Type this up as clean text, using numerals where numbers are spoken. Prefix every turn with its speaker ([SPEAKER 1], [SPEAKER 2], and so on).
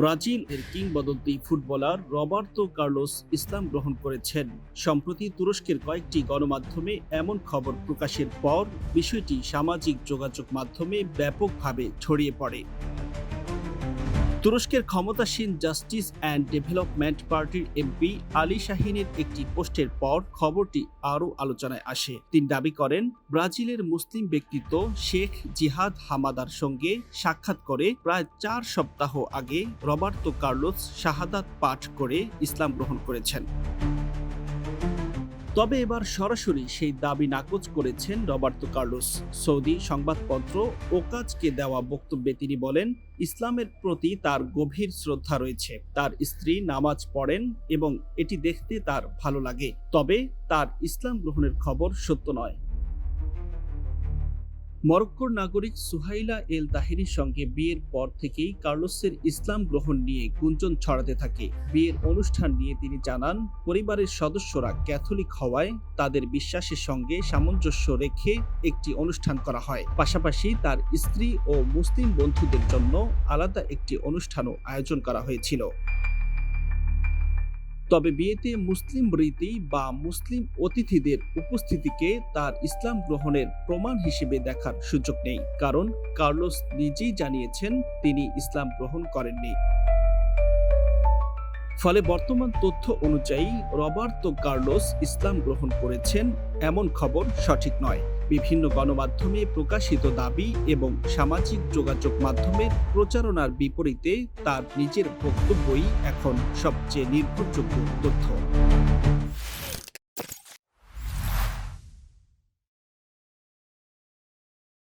[SPEAKER 1] Brazil এর কিংবদন্তি footballer Roberto Carlos ইসলাম গ্রহণ করেছেন। সম্প্রতি তুরস্কের কয়েকটি গণমাধ্যমে এমন খবর প্রকাশের পর বিষয়টি সামাজিক যোগাযোগ মাধ্যমে ব্যাপকভাবে ছড়িয়ে পড়ে। তুরস্কের ক্ষমতাসীন জাস্টিস অ্যান্ড ডেভেলপমেন্ট পার্টির এমপি আলী শাহিনের একটি পোস্টের পর খবরটি আরও আলোচনায় আসে। তিনি দাবি করেন, ব্রাজিলের মুসলিম ব্যক্তিত্ব শেখ জিহাদ হামাদার সঙ্গে সাক্ষাৎ করে প্রায় 4 সপ্তাহ আগে রবার্তো কার্লোস শাহাদাত পাঠ করে ইসলাম গ্রহণ করেছেন। তবে এবার সরাসরি সেই দাবি নাকচ করেছেন রবার্তো কার্লোস। সৌদি সংবাদপত্র ওকাজকে দেওয়া বক্তব্যে তিনি বলেন, ইসলামের প্রতি তার গভীর শ্রদ্ধা রয়েছে। তার স্ত্রী নামাজ পড়েন এবং এটি দেখতে তার ভালো লাগে। তবে তার ইসলাম গ্রহণের খবর সত্য নয়। মরক্কোর নাগরিক সুহাইলা এল তাহেরির সঙ্গে বিয়ের পর থেকেই কার্লোসের ইসলাম গ্রহণ নিয়ে গুঞ্জন ছড়াতে থাকে। বিয়ের অনুষ্ঠান নিয়ে তিনি জানান, পরিবারের সদস্যরা ক্যাথলিক হওয়ায় তাদের বিশ্বাসের সঙ্গে সামঞ্জস্য রেখে একটি অনুষ্ঠান করা হয়। পাশাপাশি তার স্ত্রী ও মুসলিম বন্ধুদের জন্য আলাদা একটি অনুষ্ঠানও আয়োজন করা হয়েছিল। তবে বিয়েতে মুসলিম রীতি বা মুসলিম অতিথিদের উপস্থিতিকে তার ইসলাম গ্রহণের প্রমাণ হিসেবে দেখার সুযোগ নেই, কারণ কার্লোস নিজেই জানিয়েছেন তিনি ইসলাম গ্রহণ করেননি। ফলে বর্তমান তথ্য অনুযায়ী রবার্তো কার্লোস ইসলাম গ্রহণ করেছেন এমন খবর সঠিক নয়। বিভিন্ন গণমাধ্যমে প্রকাশিত দাবি এবং সামাজিক যোগাযোগ মাধ্যমের প্রচারণার বিপরীতে তার নিজের বক্তব্যই এখন সবচেয়ে নির্ভরযোগ্য তথ্য।